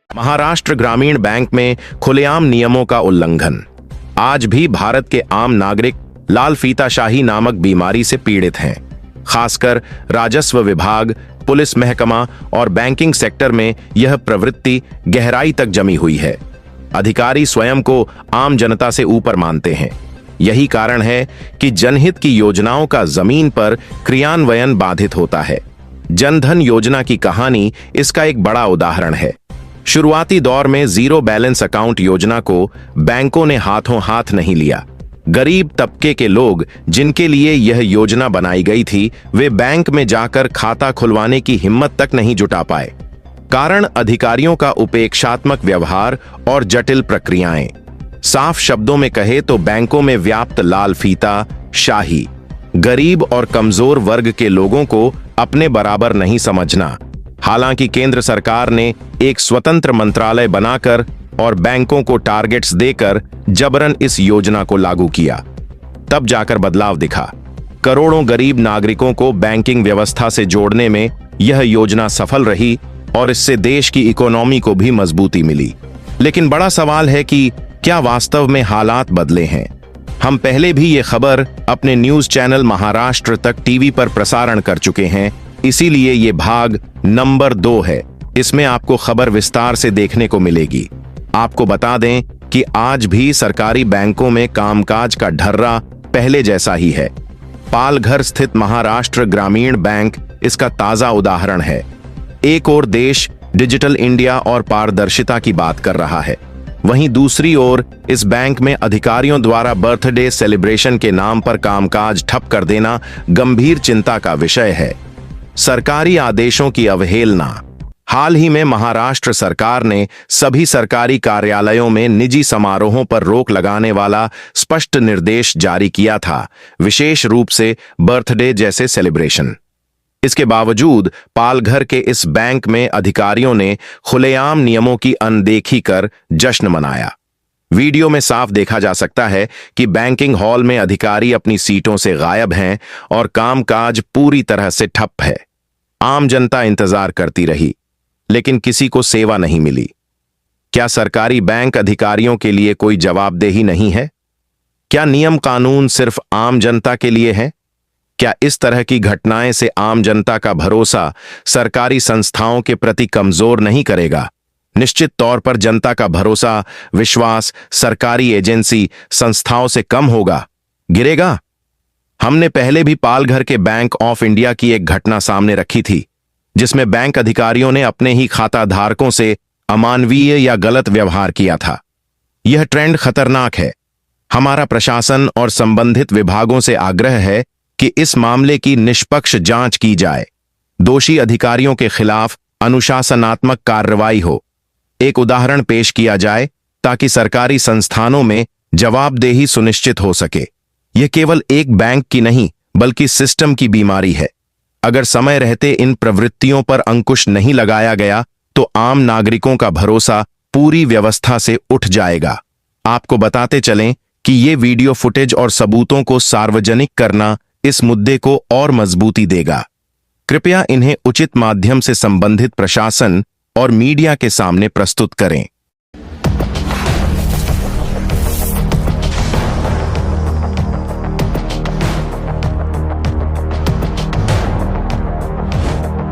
महाराष्ट्र ग्रामीण बैंक में खुलेआम नियमों का उल्लंघन। आज भी भारत के आम नागरिक लाल फीताशाही नामक बीमारी से पीड़ित हैं। खासकर राजस्व विभाग, पुलिस महकमा और बैंकिंग सेक्टर में यह प्रवृत्ति गहराई तक जमी हुई है। अधिकारी स्वयं को आम जनता से ऊपर मानते हैं। यही कारण है कि जनहित की योजनाओं का जमीन पर क्रियान्वयन बाधित होता है। जनधन योजना की कहानी इसका एक बड़ा उदाहरण है। शुरुआती दौर में जीरो बैलेंस अकाउंट योजना को बैंकों ने हाथों हाथ नहीं लिया। गरीब तबके के लोग जिनके लिए यह योजना बनाई गई थी, वे बैंक में जाकर खाता खुलवाने की हिम्मत तक नहीं जुटा पाए। कारण अधिकारियों का उपेक्षात्मक व्यवहार और जटिल प्रक्रियाएं। साफ शब्दों में कहे तो बैंकों में व्याप्त लाल फीता शाही गरीब और कमजोर वर्ग के लोगों को अपने बराबर नहीं समझना। हालांकि केंद्र सरकार ने एक स्वतंत्र मंत्रालय बनाकर और बैंकों को टारगेट्स देकर जबरन इस योजना को लागू किया, तब जाकर बदलाव दिखा। करोड़ों गरीब नागरिकों को बैंकिंग व्यवस्था से जोड़ने में यह योजना सफल रही और इससे देश की इकोनॉमी को भी मजबूती मिली। लेकिन बड़ा सवाल है कि क्या वास्तव में हालात बदले हैं? हम पहले भी ये खबर अपने न्यूज चैनल महाराष्ट्र तक टीवी पर प्रसारण कर चुके हैं, इसीलिए ये भाग नंबर 2 है। इसमें आपको खबर विस्तार से देखने को मिलेगी। आपको बता दें कि आज भी सरकारी बैंकों में कामकाज का ढर्रा पहले जैसा ही है। पालघर स्थित महाराष्ट्र ग्रामीण बैंक इसका ताजा उदाहरण है। एक ओर देश डिजिटल इंडिया और पारदर्शिता की बात कर रहा है, वहीं दूसरी ओर इस बैंक में अधिकारियों द्वारा बर्थडे सेलिब्रेशन के नाम पर कामकाज ठप कर देना गंभीर चिंता का विषय है। सरकारी आदेशों की अवहेलना। हाल ही में महाराष्ट्र सरकार ने सभी सरकारी कार्यालयों में निजी समारोहों पर रोक लगाने वाला स्पष्ट निर्देश जारी किया था, विशेष रूप से बर्थडे जैसे सेलिब्रेशन। इसके बावजूद पालघर के इस बैंक में अधिकारियों ने खुलेआम नियमों की अनदेखी कर जश्न मनाया। वीडियो में साफ देखा जा सकता है कि बैंकिंग हॉल में अधिकारी अपनी सीटों से गायब हैं और कामकाज पूरी तरह से ठप है। आम जनता इंतजार करती रही, लेकिन किसी को सेवा नहीं मिली। क्या सरकारी बैंक अधिकारियों के लिए कोई जवाबदेही नहीं है? क्या नियम कानून सिर्फ आम जनता के लिए है? क्या इस तरह की घटनाएं से आम जनता का भरोसा सरकारी संस्थाओं के प्रति कमजोर नहीं करेगा? निश्चित तौर पर जनता का भरोसा, विश्वास सरकारी एजेंसी संस्थाओं से कम होगा, गिरेगा। हमने पहले भी पालघर के बैंक ऑफ इंडिया की एक घटना सामने रखी थी, जिसमें बैंक अधिकारियों ने अपने ही खाता धारकों से अमानवीय या गलत व्यवहार किया था। यह ट्रेंड खतरनाक है। हमारा प्रशासन और संबंधित विभागों से आग्रह है कि इस मामले की निष्पक्ष जांच की जाए। दोषी अधिकारियों के खिलाफ अनुशासनात्मक कार्रवाई हो। एक उदाहरण पेश किया जाए ताकि सरकारी संस्थानों में जवाबदेही सुनिश्चित हो सके। यह केवल एक बैंक की नहीं, बल्कि सिस्टम की बीमारी है। अगर समय रहते इन प्रवृत्तियों पर अंकुश नहीं लगाया गया तो आम नागरिकों का भरोसा पूरी व्यवस्था से उठ जाएगा। आपको बताते चलें कि ये वीडियो फुटेज और सबूतों को सार्वजनिक करना इस मुद्दे को और मजबूती देगा। कृपया इन्हें उचित माध्यम से संबंधित प्रशासन और मीडिया के सामने प्रस्तुत करें।